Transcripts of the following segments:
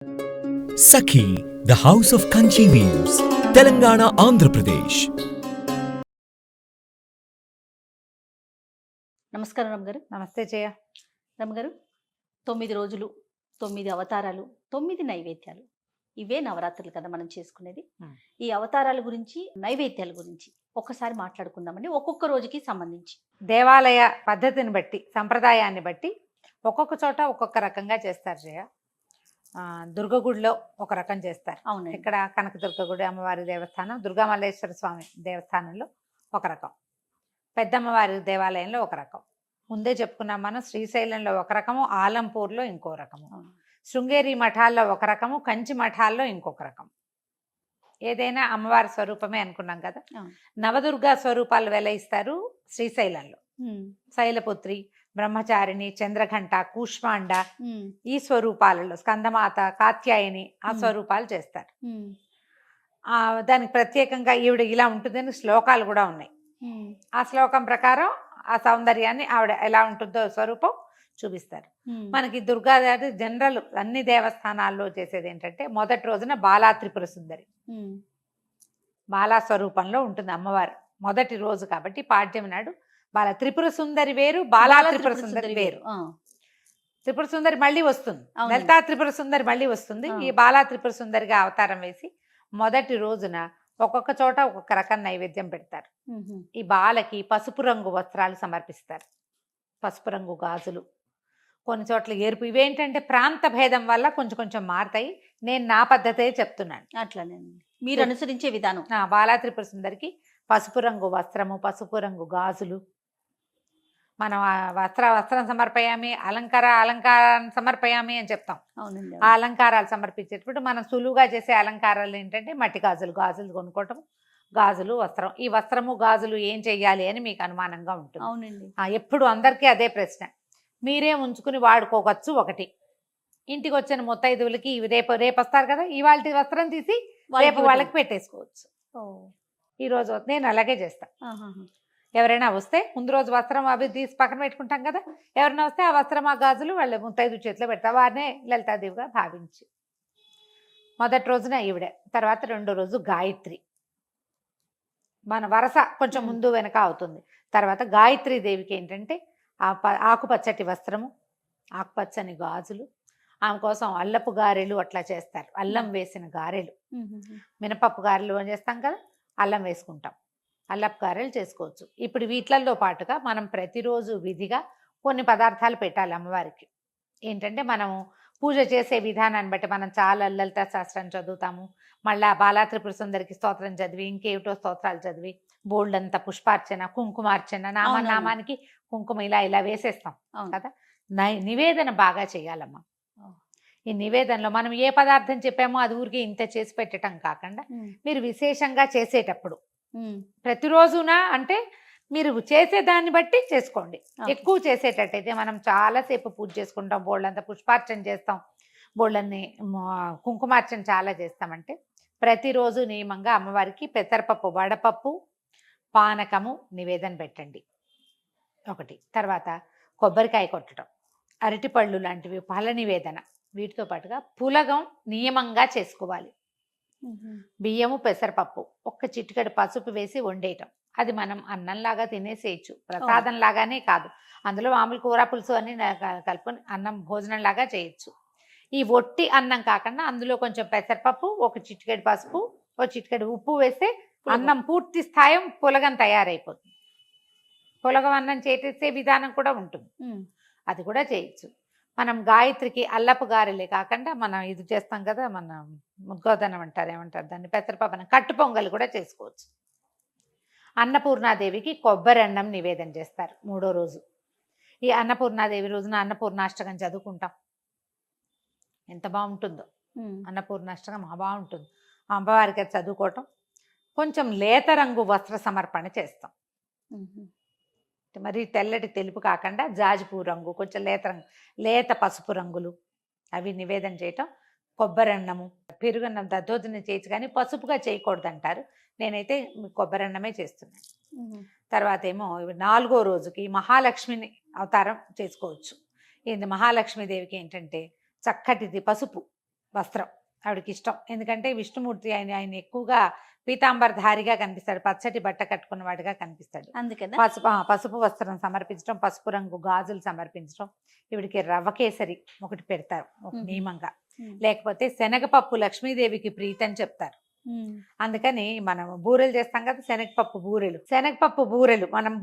Sakhi, the House of Kanchi Weaves, Telangana, Andhra Pradesh. నమస్కారం రమ్మగారు. నమస్తే జయ. రమ్మగారు, 9 రోజులు, 9 అవతారాలు, 9 నైవేద్యాలు. ఇవే నవరాత్రులు కదా మనం చేసుకునేది. ఈ అవతారాల గురించి, నైవేద్యాల గురించి ఒక్కసారి మాట్లాడుకుందామండి. ఒక్కొక్క రోజుకి సంబంధించి దేవాలయ పద్ధతిని బట్టి, సంప్రదాయాన్ని బట్టి ఒక్కొక్క చోట ఒక్కొక్క రకంగా చేస్తారు జయ. దుర్గగుడిలో ఒక రకం చేస్తారు. అవునండి. ఇక్కడ కనకదుర్గ గుడి అమ్మవారి దేవస్థానం, దుర్గామల్లేశ్వర స్వామి దేవస్థానంలో ఒక రకం, పెద్దమ్మవారి దేవాలయంలో ఒక రకం. ముందే చెప్పుకున్నాం మనం, శ్రీశైలంలో ఒక రకము, ఆలంపూర్లో ఇంకో రకము, శృంగేరి మఠాల్లో ఒక రకము, కంచి మఠాల్లో ఇంకొక రకం. ఏదైనా అమ్మవారి స్వరూపమే అనుకున్నాం కదా. నవదుర్గా స్వరూపాలు వెలయిస్తారు శ్రీశైలంలో. శైలపుత్రి, బ్రహ్మచారిణి, చంద్రఘంట, కూష్మాండ, ఈ స్వరూపాలలో స్కందమాత, కాత్యాయని ఆ స్వరూపాలు చేస్తారు. దానికి ప్రత్యేకంగా ఈవిడ ఇలా ఉంటుందని శ్లోకాలు కూడా ఉన్నాయి. ఆ శ్లోకం ప్రకారం ఆ సౌందర్యాన్ని ఆవిడ ఎలా ఉంటుందో స్వరూపం చూపిస్తారు. మనకి దుర్గాదేవి జనరల్ అన్ని దేవస్థానాల్లో చేసేది ఏంటంటే, మొదటి రోజున బాలా త్రిపుర సుందరి, బాలా స్వరూపంలో ఉంటుంది అమ్మవారు మొదటి రోజు. కాబట్టి పాడ్యమి నాడు బాల త్రిపుర సుందరి వేరు, బాలా త్రిపుర సుందరి వేరు. త్రిపుర సుందరి మళ్ళీ వస్తుంది, లలితా త్రిపుర సుందరి మళ్ళీ వస్తుంది. ఈ బాలా త్రిపుర సుందరిగా అవతారం వేసి మొదటి రోజున ఒక్కొక్క చోట ఒక్కొక్క రకం నైవేద్యం పెడతారు. ఈ బాలకి పసుపు రంగు వస్త్రాలు సమర్పిస్తారు, పసుపు రంగు గాజులు, కొన్ని చోట్ల ఎరుపు. ఇవేంటంటే ప్రాంత భేదం వల్ల కొంచెం కొంచెం మారుతాయి. నేను నా పద్ధతే చెప్తున్నాను. అట్లానే మీరు అనుసరించే విధానం. బాలా త్రిపుర సుందరికి పసుపు రంగు వస్త్రము, పసుపు రంగు గాజులు. మనం వస్త్రం సమర్పయామి, అలంకారాన్ని సమర్పయామి అని చెప్తాం. అవునండి. ఆ అలంకారాలు సమర్పించేటప్పుడు మనం సులువుగా చేసే అలంకారాలు ఏంటంటే మట్టి గాజులు కొనుక్కోవటం, గాజులు, వస్త్రం. ఈ వస్త్రము గాజులు ఏం చెయ్యాలి అని మీకు అనుమానంగా ఉంటుంది. అవునండి. ఎప్పుడు అందరికీ అదే ప్రశ్న. మీరే ఉంచుకుని వాడుకోవచ్చు. ఒకటి, ఇంటికి వచ్చిన ముత్తైదువులకి రేపు వస్తారు కదా, ఇవాళ వస్త్రం తీసి రేపు వాళ్ళకి పెట్టేసుకోవచ్చు. ఈరోజు నేను అలాగే చేస్తాను. ఎవరైనా వస్తే ముందు రోజు వస్త్రం అవి తీసి పక్కన పెట్టుకుంటాం కదా, ఎవరైనా వస్తే ఆ వస్త్రం ఆ గాజులు వాళ్ళ ముత్తైదు చేతిలో పెడతా. వారినే లలితాదేవిగా భావించి మొదటి రోజున ఈవిడే. తర్వాత రెండో రోజు గాయత్రి. మన వరస కొంచెం ముందు వెనక అవుతుంది. తర్వాత గాయత్రీ దేవికి ఏంటంటే ఆకుపచ్చటి వస్త్రము, ఆకుపచ్చని గాజులు, ఆమె కోసం అల్లపు గారెలు అట్లా చేస్తారు. అల్లం వేసిన గారెలు, మినపప్పు గారెలు చేస్తాం కదా, అల్లం వేసుకుంటాం. అల్లపు గారెలు చేసుకోవచ్చు. ఇప్పుడు వీటిల్లో పాటుగా మనం ప్రతిరోజు విధిగా కొన్ని పదార్థాలు పెట్టాలి అమ్మవారికి. ఏంటంటే మనము పూజ చేసే విధానాన్ని బట్టి మనం చాలా లలితా శాస్త్రం చదువుతాము, మళ్ళీ బాలా త్రిపుర సుందరికి స్తోత్రం చదివి, ఇంకేమిటో స్తోత్రాలు చదివి, బోల్డంత పుష్పార్చన, కుంకుమార్చన, నామానికి కుంకుమ ఇలా వేసేస్తాం కదా. నివేదన బాగా చేయాలమ్మా. ఈ నివేదనలో మనం ఏ పదార్థం చెప్పామో అది ఊరికి ఇంత చేసి పెట్టడం కాకుండా, మీరు విశేషంగా చేసేటప్పుడు ప్రతిరోజున అంటే మీరు చేసేదాన్ని బట్టి చేసుకోండి. ఎక్కువ చేసేటట్టయితే మనం చాలాసేపు పూజ చేసుకుంటాం, బోళ్ళంతా పుష్పార్చన చేస్తాం, బోళ్ళని కుంకుమార్చన చాలా చేస్తామంటే ప్రతిరోజు నియమంగా అమ్మవారికి పెసరపప్పు, వడపప్పు, పానకము నివేదన పెట్టండి ఒకటి. తర్వాత కొబ్బరికాయ కొట్టడం, అరటిపళ్ళు లాంటివి ఫల నివేదన. వీటితో పాటుగా పులగం నియమంగా చేసుకోవాలి. బియ్యము, పెసరపప్పు, ఒక్క చిటికెడు పసుపు వేసి వండేయటం. అది మనం అన్నంలాగా తినేసేయచ్చు, ప్రసాదం లాగానే కాదు. అందులో మామూలు కూర పులుసు అన్ని కలుపుకొని అన్నం భోజనం లాగా చేయొచ్చు. ఈ ఒట్టి అన్నం కాకుండా అందులో కొంచెం పెసరపప్పు, ఒక చిటికెడు పసుపు, ఒక చిటికెడు ఉప్పు వేస్తే అన్నం పూర్తి స్థాయి పులగం తయారైపోతుంది. పులగం అన్నం చేసే విధానం కూడా ఉంటుంది, అది కూడా చేయొచ్చు. మనం గాయత్రికి అల్లపు గారెలే కాకుండా మనం ఇది చేస్తాం కదా, మన ముద్గోదనం అంటారు, ఏమంటారు దాన్ని, పెసరపప్పు కట్టు పొంగలి కూడా చేసుకోవచ్చు. అన్నపూర్ణాదేవికి కొబ్బరి అన్నం నివేదన చేస్తారు మూడో రోజు. ఈ అన్నపూర్ణాదేవి రోజున అన్నపూర్ణాష్టకం చదువుకుంటాం. ఎంత బాగుంటుందో అన్నపూర్ణాష్టకం, బాగుంటుంది. అమ్మవారికి అది చదువుకోవటం. కొంచెం లేత రంగు వస్త్ర సమర్పణ చేస్తాం. మరి తెల్లటి తెలుపు కాకుండా జాజిపూ రంగు, కొంచెం లేత పసుపు రంగులు అవి నివేదన చేయటం. కొబ్బరి అన్నము, పెరుగన్నం దద్దోజనం చేయొచ్చు కానీ పసుపుగా చేయకూడదు అంటారు. నేనైతే కొబ్బరి అన్నమే చేస్తున్నాను. తర్వాత ఏమో నాలుగో రోజుకి మహాలక్ష్మిని అవతారం చేసుకోవచ్చు. ఇది మహాలక్ష్మీదేవికి ఏంటంటే చక్కటిది పసుపు, వస్త్రం ఆవిడకి ఇష్టం. ఎందుకంటే విష్ణుమూర్తి ఆయన ఎక్కువగా పీతాంబరధారిగా కనిపిస్తాడు, పచ్చటి బట్ట కట్టుకున్నవాడిగా కనిపిస్తాడు. అందుకదా పసుపు వస్త్రం సమర్పించడం, పసుపు రంగు గాజులు సమర్పించడం, ఈవిడికి రవ్వ కేసరి ఒకటి పెడతారు ఒక నియమంగా. లేకపోతే శనగపప్పు లక్ష్మీదేవికి ప్రీతి అని చెప్తారు. అందుకని మనం బూరెలు చేస్తాం కదా, శనగపప్పు బూరెలు మనం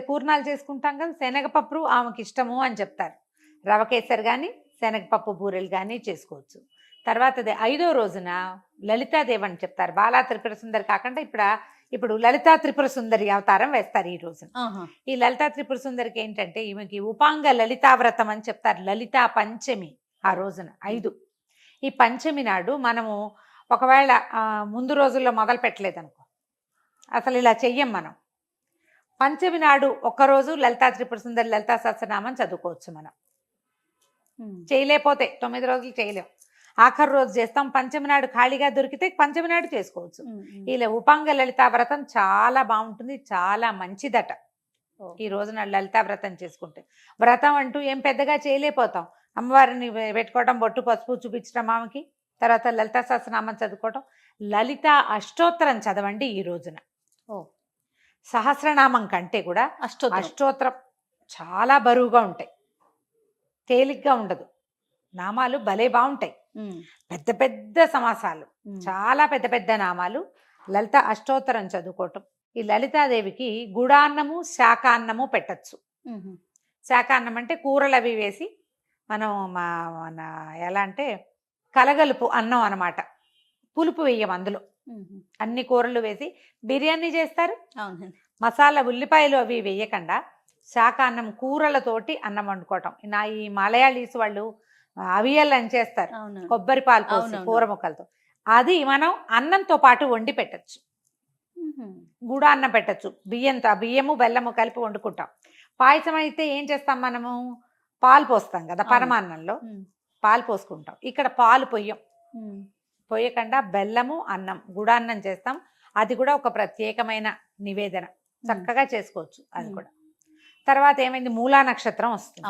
పూర్ణాలు చేసుకుంటాం కదా, శనగపప్పు ఆమెకి ఇష్టము అని చెప్తారు. రవ కేసరి కానీ శనగపప్పు బూరెలు కానీ చేసుకోవచ్చు. తర్వాత 5వ రోజున లలితాదేవి అని చెప్తారు. బాలా త్రిపుర సుందరి కాకుండా ఇప్పుడు లలితా త్రిపుర సుందరి అవతారం వేస్తారు ఈ రోజున. ఈ లలితా త్రిపుర సుందరికి ఏంటంటే ఈమెకి ఉపాంగ లలితావ్రతం అని చెప్తారు. లలితా పంచమి ఆ రోజున 5. ఈ పంచమి నాడు మనము ఒకవేళ ముందు రోజుల్లో మొదలు పెట్టలేదనుకో, అసలు ఇలా చెయ్యం మనం. పంచమి నాడు ఒక్కరోజు లలితా త్రిపుర సుందరి లలితా సహస్రనామం చదువుకోవచ్చు మనం. చేయలేకపోతే 9 రోజులు చేయలేం, ఆఖరి రోజు చేస్తాం. పంచమి నాడు ఖాళీగా దొరికితే పంచమి నాడు చేసుకోవచ్చు. ఇలా ఉపాంగ లలితా వ్రతం చాలా బాగుంటుంది, చాలా మంచిదట. ఈ రోజున లలితా వ్రతం చేసుకుంటే, వ్రతం అంటూ ఏం పెద్దగా చేయలేకపోతాం. అమ్మవారిని పెట్టుకోవడం, బొట్టు పసుపు చూపించడం ఆమెకి, తర్వాత లలితా సహస్రనామం చదువుకోవడం. లలిత అష్టోత్తరం చదవండి ఈ రోజున. సహస్రనామం కంటే కూడా అష్టోత్తరం చాలా బరువుగా ఉంటాయి, తేలిగ్గా ఉండదు. నామాలు భలే బాగుంటాయి, పెద్ద పెద్ద సమాసాలు, చాలా పెద్ద పెద్ద నామాలు. లలిత అష్టోత్తరం చదువుకోవటం. ఈ లలితాదేవికి గుడాన్నము శాకాన్నము పెట్టచ్చు. శాకాన్నం అంటే కూరలు అవి వేసి మనం మన ఎలా అంటే కలగలుపు అన్నం అన్నమాట. పులుపు వేయం అందులో, అన్ని కూరలు వేసి బిర్యానీ చేస్తారు. మసాలా ఉల్లిపాయలు అవి వేయకుండా శాకాన్నం కూరలతోటి అన్నం వండుకోవటం. ఈ మలయాళీస్ వాళ్ళు అవియల్ అని చేస్తారు, కొబ్బరి పాలు పోసి కూర ముక్కలతో. అది మనం అన్నంతో పాటు వండి పెట్టచ్చు. గుడాన్నం పెట్టచ్చు, బియ్యము బెల్లము కలిపి వండుకుంటాం. పాయసం అయితే ఏం చేస్తాం మనము, పాలు పోస్తాం కదా పరమాన్నంలో, పాలు పోసుకుంటాం. ఇక్కడ పాలు పొయ్యకుండా బెల్లము అన్నం గుడాన్నం చేస్తాం. అది కూడా ఒక ప్రత్యేకమైన నివేదన, చక్కగా చేసుకోవచ్చు అది కూడా. తర్వాత ఏమైంది, మూలా నక్షత్రం వస్తుంది.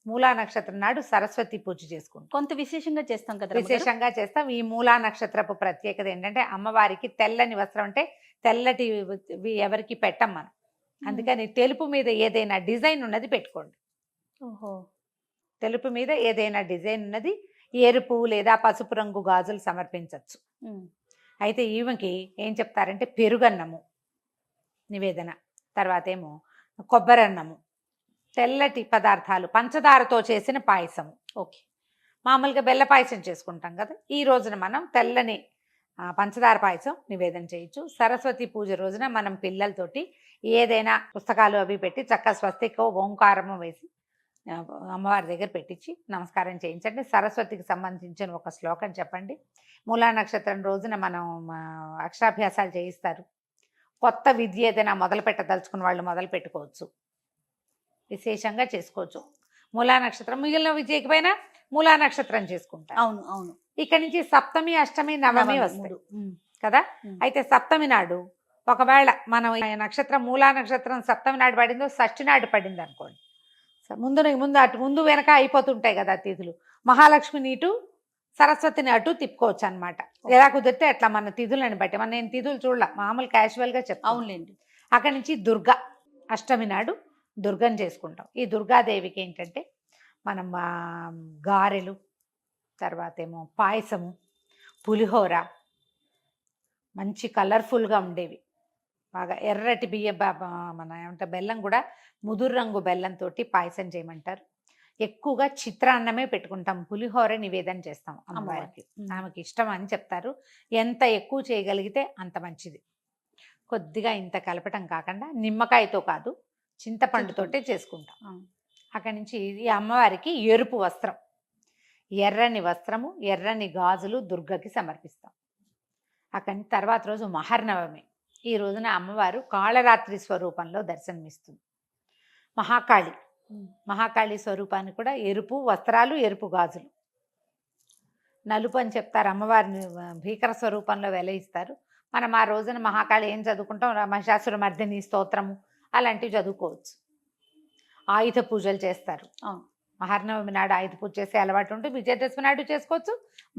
మూలా నక్షత్రం నాడు సరస్వతి పూజ చేసుకుంటాం. కొంత విశేషంగా చేస్తాం కదా, విశేషంగా చేస్తాం. ఈ మూలా నక్షత్రపు ప్రత్యేకత ఏంటంటే అమ్మవారికి తెల్లని వస్త్రం, అంటే తెల్లటి ఎవరికి పెట్టం మనం. అందుకని తెలుపు మీద ఏదైనా డిజైన్ ఉన్నది పెట్టుకోండి. తెలుపు మీద ఏదైనా డిజైన్ ఉన్నది, ఎరుపు లేదా పసుపు రంగు గాజులు సమర్పించవచ్చు. అయితే ఈమెకి ఏం చెప్తారంటే పెరుగన్నము నివేదన, తర్వాత ఏమో కొబ్బరి అన్నము, తెల్లటి పదార్థాలు, పంచదారతో చేసిన పాయసము. మామూలుగా బెల్ల పాయసం చేసుకుంటాం కదా, ఈ రోజున మనం తెల్లని పంచదార పాయసం నివేదన చేయొచ్చు. సరస్వతి పూజ రోజున మనం పిల్లలతోటి ఏదైనా పుస్తకాలు అవి పెట్టి చక్కగా స్వస్తికో ఓంకారము వేసి అమ్మవారి దగ్గర పెట్టించి నమస్కారం చేయించండి. సరస్వతికి సంబంధించిన ఒక శ్లోకం చెప్పండి. మూలా నక్షత్రం రోజున మనం అక్షరాభ్యాసాలు చేయిస్తారు. కొత్త విద్య ఏదైనా మొదలు పెట్టదలుచుకున్న వాళ్ళు మొదలు పెట్టుకోవచ్చు, విశేషంగా చేసుకోవచ్చు. మూలా నక్షత్రం మిగిలిన చేయకపోయినా మూలా నక్షత్రం చేసుకుంటారు. అవును. ఇక్కడి నుంచి సప్తమి అష్టమి నవమి వస్తాయి కదా. అయితే సప్తమి నాడు ఒకవేళ మనం నక్షత్రం మూలా నక్షత్రం సప్తమి నాడు పడిందో షష్ఠి నాడు పడింది అనుకోండి, ముందు వెనక అయిపోతుంటాయి కదా తిథులు. మహాలక్ష్మిని ఇటు సరస్వతిని అటు తిప్పుకోవచ్చు అనమాట. ఎలా కుదిరితే అట్లా మన తిథులని బట్టి. నేను తిథులు చూడాల, మామూలు క్యాజువల్గా చెప్తాను. అవునులేండి. అక్కడి నుంచి దుర్గా అష్టమి నాడు దుర్గం చేసుకుంటాం. ఈ దుర్గాదేవికి ఏంటంటే మనం గారెలు, తర్వాత ఏమో పాయసము, పులిహోర, మంచి కలర్ఫుల్గా ఉండేవి, బాగా ఎర్రటి మన ఏమంటే బెల్లం కూడా ముదురు రంగు బెల్లంతో పాయసం చేయమంటారు. ఎక్కువగా చిత్రాన్నమే పెట్టుకుంటాం, పులిహోర నివేదన చేస్తాం అమ్మవారికి. ఆమెకి ఇష్టం అని చెప్తారు. ఎంత ఎక్కువ చేయగలిగితే అంత మంచిది. కొద్దిగా ఇంత కలపటం కాకుండా నిమ్మకాయతో కాదు, చింతపండుతోటే చేసుకుంటాం. అక్కడి నుంచి ఈ అమ్మవారికి ఎరుపు వస్త్రం, ఎర్రని వస్త్రము, ఎర్రని గాజులు దుర్గకి సమర్పిస్తాం. అక్కడి తర్వాత రోజు మహర్నవమి. ఈ రోజున అమ్మవారు కాళరాత్రి స్వరూపంలో దర్శనమిస్తుంది. మహాకాళి స్వరూపాన్ని కూడా ఎరుపు వస్త్రాలు, ఎరుపు గాజులు. నలుపు అని చెప్తారు, అమ్మవారిని భీకర స్వరూపంలో వెలయిస్తారు. మనం ఆ రోజున మహాకాళి ఏం చదువుకుంటాం, మహిషాసుర మర్దిని స్తోత్రము అలాంటివి చదువుకోవచ్చు. ఆయుధ పూజలు చేస్తారు. మహానవమి నాడు ఆయుధ పూజ చేసే అలవాటు ఉంటే విజయదశమి నాడు చేసుకోవచ్చు,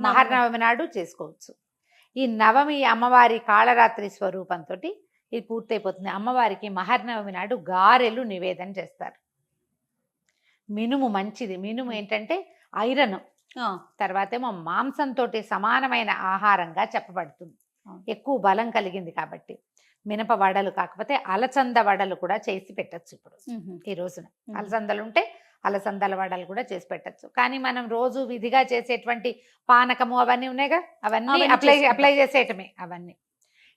మహానవమి నాడు చేసుకోవచ్చు. ఈ నవమి అమ్మవారి కాళరాత్రి స్వరూపంతో ఇది పూర్తయిపోతుంది. అమ్మవారికి మహానవమి నాడు గారెలు నివేదన చేస్తారు. మినుము మంచిది. మినుము ఏంటంటే ఐరన్, తర్వాత ఏమో మాంసంతో సమానమైన ఆహారంగా చెప్పబడుతుంది. ఎక్కువ బలం కలిగింది కాబట్టి మినప వడలు కాకపోతే అలసంద వడలు కూడా చేసి పెట్టచ్చు. ఇప్పుడు ఈ రోజున అలసందలు ఉంటే అలసందల వడలు కూడా చేసి పెట్టచ్చు. కానీ మనం రోజు విధిగా చేసేటువంటి పానకము అవన్నీ ఉన్నాయిగా, అవన్నీ అప్లై చేసేయటమే అవన్నీ.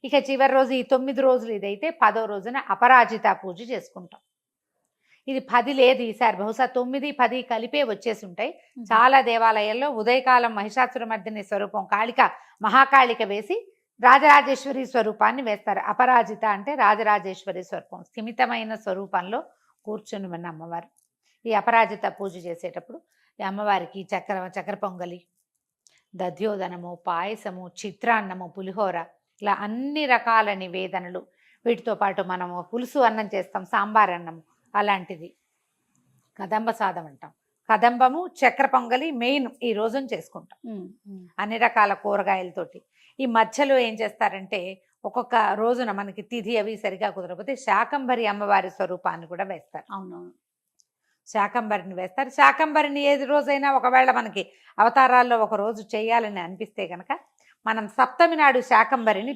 ఇక చివరి రోజు ఈ 9 రోజులు ఇదైతే 10వ రోజున అపరాజిత పూజ చేసుకుంటాం. ఇది 10 లేదు ఈసారి, బహుశా 9, 10 కలిపే వచ్చేసి ఉంటాయి. చాలా దేవాలయాల్లో ఉదయకాలం మహిషాసురమర్దిని స్వరూపం కాళిక మహాకాళిక వేసి రాజరాజేశ్వరి స్వరూపాన్ని వేస్తారు. అపరాజిత అంటే రాజరాజేశ్వరి స్వరూపం, స్థిమితమైన స్వరూపంలో కూర్చుని ఉన్న అమ్మవారు. ఈ అపరాజిత పూజ చేసేటప్పుడు ఈ అమ్మవారికి చక్కెర పొంగలి, దధ్యోదనము, పాయసము, చిత్రాన్నము, పులిహోర, ఇలా అన్ని రకాల నివేదనలు. వీటితో పాటు మనము పులుసు అన్నం చేస్తాం, సాంబార్ అన్నము అలాంటిది, కదంబ సాదం అంటాం. కదంబము, చక్కెర పొంగలి మెయిన్ ఈ రోజున చేసుకుంటాం అన్ని రకాల కూరగాయలతోటి. ఈ మధ్యలో ఏం చేస్తారంటే ఒక్కొక్క రోజున మనకి తిథి అవి సరిగా కుదరకపోతే శాకంబరి అమ్మవారి స్వరూపాన్ని కూడా వేస్తారు. అవునవును, శాకంబరిని వేస్తారు. శాకంబరిని ఏది రోజైనా ఒకవేళ మనకి అవతారాల్లో ఒక రోజు చేయాలని అనిపిస్తే కనుక మనం సప్తమి నాడు శాకంబరిని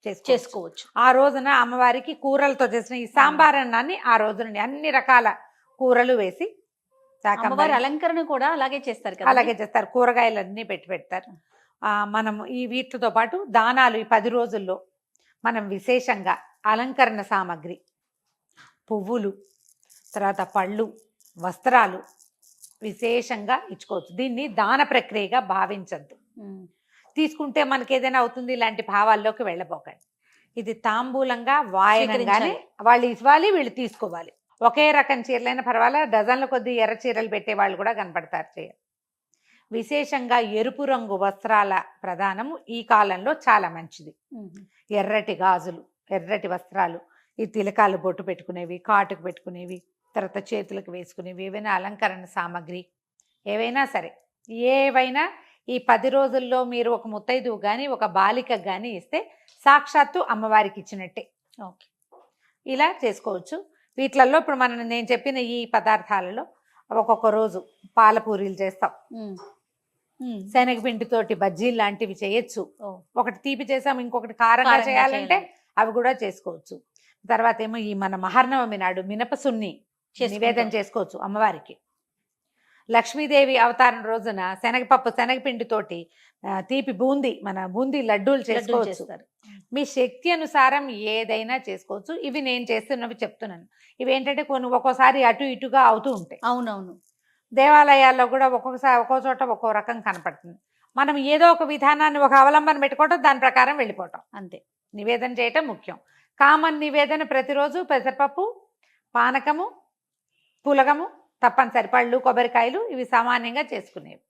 చేసుకోవచ్చు. ఆ రోజున అమ్మవారికి కూరలతో చేసిన ఈ సాంబార్ అన్నాన్ని ఆ రోజున అన్ని రకాల కూరలు వేసి అమ్మవారి అలంకరణ కూడా అలాగే చేస్తారు కదా. అలాగే చేస్తారు, కూరగాయలు అన్నీ పెడతారు. మనం ఈ వీటితో పాటు దానాలు ఈ 10 రోజుల్లో మనం విశేషంగా అలంకరణ సామాగ్రి, పువ్వులు, తర్వాత పళ్ళు, వస్త్రాలు విశేషంగా ఇచ్చుకోవచ్చు. దీన్ని దాన ప్రక్రియగా భావించద్దు. తీసుకుంటే మనకి ఏదైనా అవుతుంది ఇలాంటి భావాల్లోకి వెళ్ళబోకండి. ఇది తాంబూలంగా వాయనంగానే వాళ్ళు ఇవ్వాలి, వీళ్ళు తీసుకోవాలి. ఒకే రకం చీరలైనా పర్వాలేదు, డజన్ల కొద్ది ఎర్ర చీరలు పెట్టే వాళ్ళు కూడా కనపడతారు. చేయ విశేషంగా ఎరుపు రంగు వస్త్రాల ప్రధానము ఈ కాలంలో చాలా మంచిది. ఎర్రటి గాజులు, ఎర్రటి వస్త్రాలు, ఈ తిలకాలు బొట్టు పెట్టుకునేవి, కాటుకు పెట్టుకునేవి, తర్వాత చేతులకు వేసుకునేవి, ఏవైనా అలంకరణ సామాగ్రి ఏవైనా సరే, ఏవైనా ఈ 10 రోజుల్లో మీరు ఒక ముత్తైదువు కానీ ఒక బాలిక కానీ ఇస్తే సాక్షాత్తు అమ్మవారికి ఇచ్చినట్టే. ఓకే, ఇలా చేసుకోవచ్చు. వీటిలలో ఇప్పుడు నేను చెప్పిన ఈ పదార్థాలలో ఒక్కొక్క రోజు పాలపూరీలు చేస్తాం, శనగపిండితోటి బజ్జీలు లాంటివి చేయొచ్చు. ఒకటి తీపి చేసాం, ఇంకొకటి కారంగా చేయాలంటే అవి కూడా చేసుకోవచ్చు. తర్వాత ఏమో ఈ మన మహానవమి నాడు మినపసున్ని నివేదన చేసుకోవచ్చు అమ్మవారికి. లక్ష్మీదేవి అవతారం రోజున శనగపిండితోటి తీపి బూందీ లడ్డూలు చేసుకోవచ్చు. మీ శక్తి అనుసారం ఏదైనా చేసుకోవచ్చు. ఇవి నేను చేస్తున్నవి చెప్తున్నాను. ఇవి ఏంటంటే కొన్ని ఒక్కోసారి అటు ఇటుగా అవుతూ ఉంటాయి. అవునవును, దేవాలయాల్లో కూడా ఒక్కో చోట ఒక్కో రకం కనపడుతుంది. మనం ఏదో ఒక విధానాన్ని ఒక అవలంబన పెట్టుకోవటం, దాని ప్రకారం వెళ్ళిపోవటం అంతే. నివేదన చేయటం ముఖ్యం. కామన్ నివేదన ప్రతిరోజు పెసరపప్పు, పానకము, పులగము తప్పనిసరి, పళ్ళు, కొబ్బరికాయలు ఇవి సామాన్యంగా చేసుకునేవి.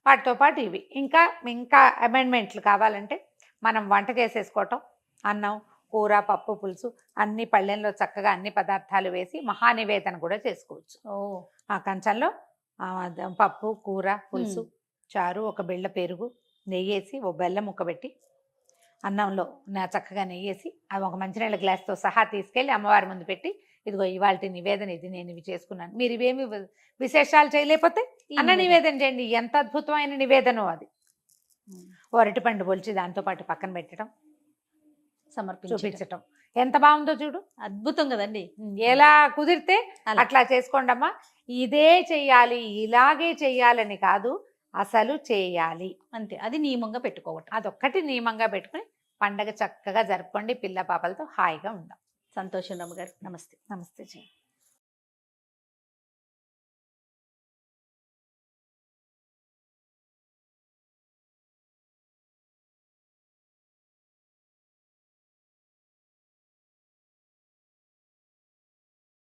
వాటితో పాటు ఇవి ఇంకా అమెండ్మెంట్లు కావాలంటే మనం వంట చేసేసుకోవటం, అన్నం, కూర, పప్పు, పులుసు అన్ని పళ్ళెంలో చక్కగా అన్ని పదార్థాలు వేసి మహానివేదన కూడా చేసుకోవచ్చు. ఆ కంచంలో పప్పు, కూర, పులుసు, చారు, ఒక బిళ్ళ పెరుగు, నెయ్యేసి ఓ బెల్లం ముక్క పెట్టి అన్నంలో చక్కగా నెయ్యేసి అవి ఒక మంచినీళ్ళ గ్లాస్తో సహా తీసుకెళ్ళి అమ్మవారి ముందు పెట్టి, ఇదిగో ఇవాళ నివేదన ఇది, నేను ఇవి చేసుకున్నాను, మీరు ఇవేమి విశేషాలు చేయలేకపోతే అన్న నివేదన చేయండి. ఎంత అద్భుతమైన నివేదనో అది. ఓ అరటిపండు పొలిచి దాంతోపాటు పక్కన పెట్టడం, చూపించటం ఎంత బాగుందో చూడు, అద్భుతం కదండి. ఎలా కుదిరితే అట్లా చేసుకోండమ్మా. ఇదే చెయ్యాలి, ఇలాగే చెయ్యాలని కాదు, అసలు చేయాలి అంతే. అది నియమంగా పెట్టుకోవటం, అదొక్కటి నియమంగా పెట్టుకుని పండగ చక్కగా జరుపుకోండి. పిల్ల పాపలతో హాయిగా ఉందాం. సంతోషం రమ్మ గారు. నమస్తే. నమస్తే జీ.